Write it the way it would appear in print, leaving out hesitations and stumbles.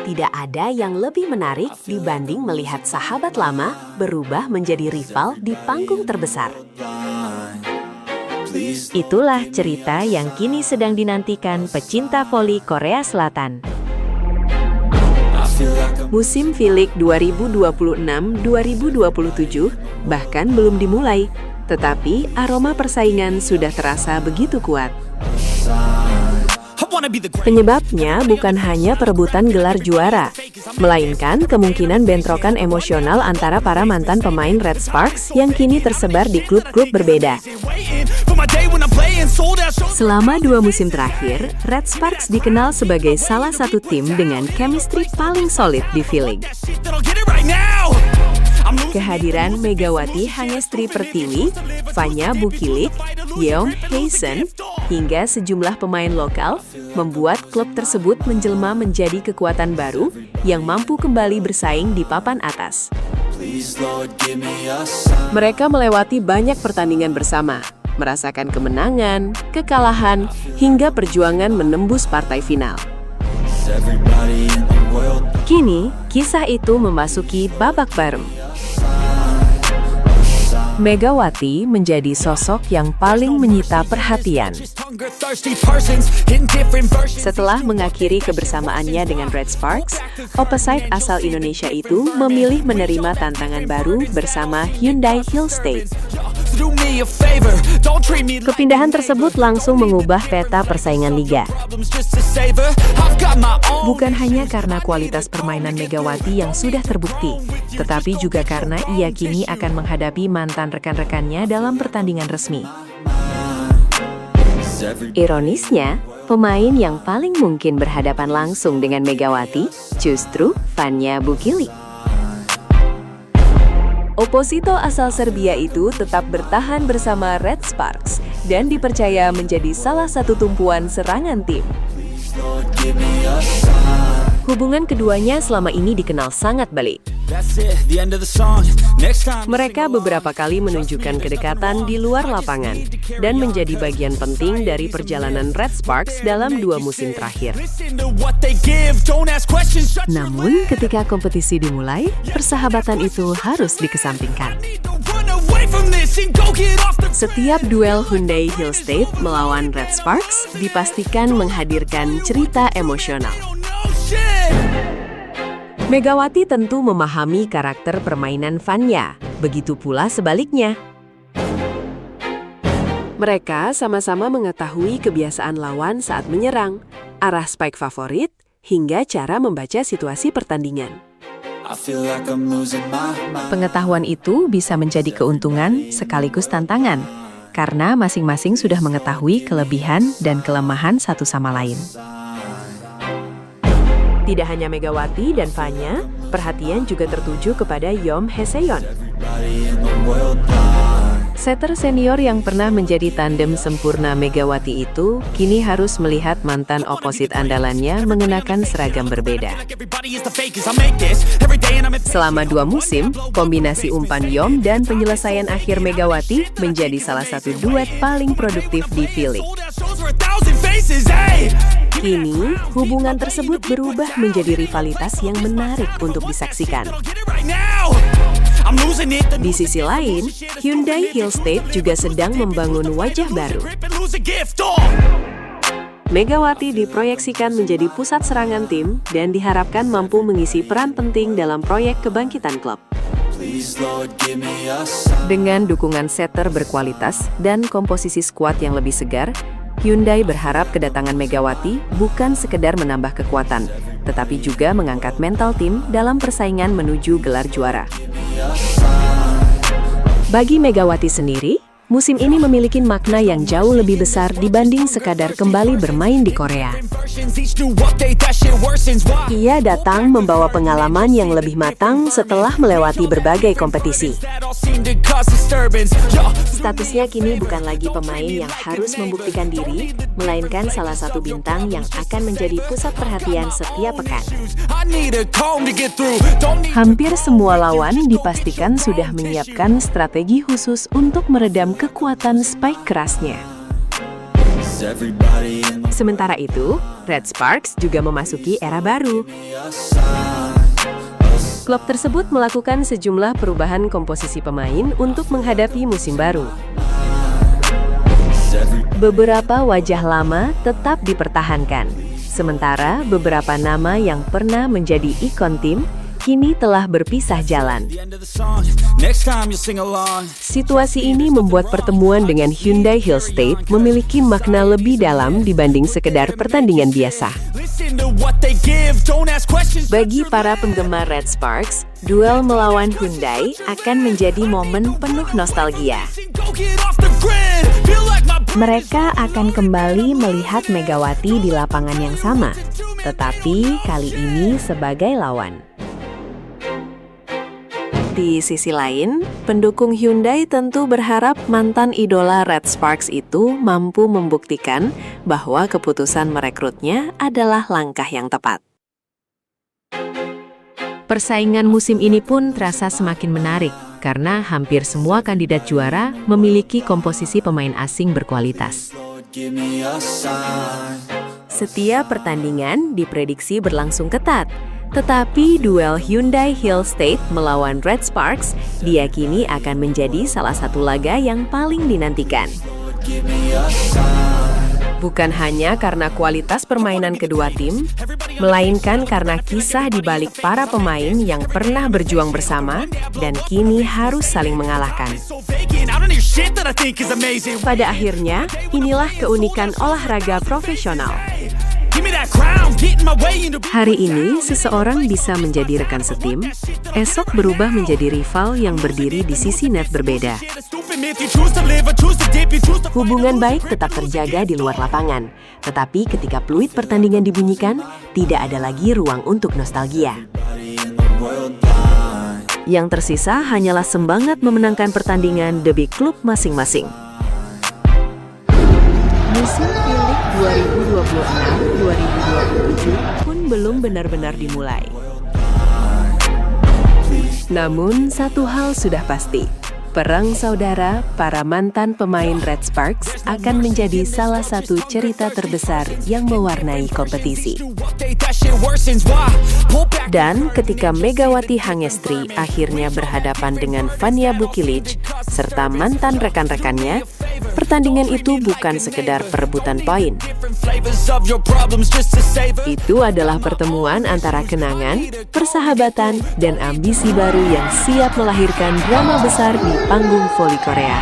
Tidak ada yang lebih menarik dibanding melihat sahabat lama berubah menjadi rival di panggung terbesar. Itulah cerita yang kini sedang dinantikan pecinta voli Korea Selatan. Musim V-League 2026-2027 bahkan belum dimulai, tetapi aroma persaingan sudah terasa begitu kuat. Penyebabnya bukan hanya perebutan gelar juara, melainkan kemungkinan bentrokan emosional antara para mantan pemain Red Sparks yang kini tersebar di klub-klub berbeda. Selama 2 musim terakhir, Red Sparks dikenal sebagai salah satu tim dengan chemistry paling solid di V-League. Kehadiran Megawati Hangestri Pertiwi, Fanya Bukilik, Yeong Hae-sun, hingga sejumlah pemain lokal membuat klub tersebut menjelma menjadi kekuatan baru yang mampu kembali bersaing di papan atas. Mereka melewati banyak pertandingan bersama, merasakan kemenangan, kekalahan, hingga perjuangan menembus partai final. Kini, kisah itu memasuki babak baru. Megawati menjadi sosok yang paling menyita perhatian. Setelah mengakhiri kebersamaannya dengan Red Sparks, opposite asal Indonesia itu memilih menerima tantangan baru bersama Hyundai Hillstate. Kepindahan tersebut langsung mengubah peta persaingan liga. Bukan hanya karena kualitas permainan Megawati yang sudah terbukti, tetapi juga karena ia kini akan menghadapi mantan rekan-rekannya dalam pertandingan resmi. Ironisnya, pemain yang paling mungkin berhadapan langsung dengan Megawati justru Fanya Bukilik. Oposito asal Serbia itu tetap bertahan bersama Red Sparks dan dipercaya menjadi salah satu tumpuan serangan tim. Hubungan keduanya selama ini dikenal sangat baik. Mereka beberapa kali menunjukkan kedekatan di luar lapangan dan menjadi bagian penting dari perjalanan Red Sparks dalam 2 musim terakhir. Namun, ketika kompetisi dimulai, persahabatan itu harus dikesampingkan. Setiap duel Hyundai Hillstate melawan Red Sparks dipastikan menghadirkan cerita emosional. Megawati tentu memahami karakter permainan Fanya, begitu pula sebaliknya. Mereka sama-sama mengetahui kebiasaan lawan saat menyerang, arah spike favorit, hingga cara membaca situasi pertandingan. Pengetahuan itu bisa menjadi keuntungan sekaligus tantangan, karena masing-masing sudah mengetahui kelebihan dan kelemahan satu sama lain. Tidak hanya Megawati dan Fanya, perhatian juga tertuju kepada Yeong Hae-sun. Setter senior yang pernah menjadi tandem sempurna Megawati itu kini harus melihat mantan oposit andalannya mengenakan seragam berbeda. Selama 2 musim, kombinasi umpan Yeong dan penyelesaian akhir Megawati menjadi salah satu duet paling produktif di V-League. Kini, hubungan tersebut berubah menjadi rivalitas yang menarik untuk disaksikan. Di sisi lain, Hyundai Hillstate juga sedang membangun wajah baru. Megawati diproyeksikan menjadi pusat serangan tim dan diharapkan mampu mengisi peran penting dalam proyek kebangkitan klub. Dengan dukungan setter berkualitas dan komposisi skuad yang lebih segar, Hyundai berharap kedatangan Megawati bukan sekedar menambah kekuatan, tetapi juga mengangkat mental tim dalam persaingan menuju gelar juara. Bagi Megawati sendiri, musim ini memiliki makna yang jauh lebih besar dibanding sekadar kembali bermain di Korea. Ia datang membawa pengalaman yang lebih matang setelah melewati berbagai kompetisi. Statusnya kini bukan lagi pemain yang harus membuktikan diri, melainkan salah satu bintang yang akan menjadi pusat perhatian setiap pekan. Hampir semua lawan dipastikan sudah menyiapkan strategi khusus untuk meredam kekuatan spike kerasnya. Sementara itu, Red Sparks juga memasuki era baru. Klub tersebut melakukan sejumlah perubahan komposisi pemain untuk menghadapi musim baru. Beberapa wajah lama tetap dipertahankan, sementara beberapa nama yang pernah menjadi ikon tim kini telah berpisah jalan. Situasi ini membuat pertemuan dengan Hyundai Hill State memiliki makna lebih dalam dibanding sekedar pertandingan biasa. Bagi para penggemar Red Sparks, duel melawan Hyundai akan menjadi momen penuh nostalgia. Mereka akan kembali melihat Megawati di lapangan yang sama, tetapi kali ini sebagai lawan. Di sisi lain, pendukung Hyundai tentu berharap mantan idola Red Sparks itu mampu membuktikan bahwa keputusan merekrutnya adalah langkah yang tepat. Persaingan musim ini pun terasa semakin menarik, karena hampir semua kandidat juara memiliki komposisi pemain asing berkualitas. Setiap pertandingan diprediksi berlangsung ketat, tetapi duel Hyundai Hill State melawan Red Sparks diyakini akan menjadi salah satu laga yang paling dinantikan. Bukan hanya karena kualitas permainan kedua tim, melainkan karena kisah di balik para pemain yang pernah berjuang bersama dan kini harus saling mengalahkan. Pada akhirnya, inilah keunikan olahraga profesional. Hari ini, seseorang bisa menjadi rekan setim, esok berubah menjadi rival yang berdiri di sisi net berbeda. Hubungan baik tetap terjaga di luar lapangan, tetapi ketika peluit pertandingan dibunyikan, tidak ada lagi ruang untuk nostalgia. Yang tersisa hanyalah semangat memenangkan pertandingan demi klub masing-masing. Musim V-League 2026-2027 pun belum benar-benar dimulai. Namun, satu hal sudah pasti. Perang saudara para mantan pemain Red Sparks akan menjadi salah satu cerita terbesar yang mewarnai kompetisi. Dan ketika Megawati Hangestri akhirnya berhadapan dengan Vanya Bukilic serta mantan rekan-rekannya, pertandingan itu bukan sekedar perebutan poin. Itu adalah pertemuan antara kenangan, persahabatan, dan ambisi baru yang siap melahirkan drama besar di panggung voli Korea.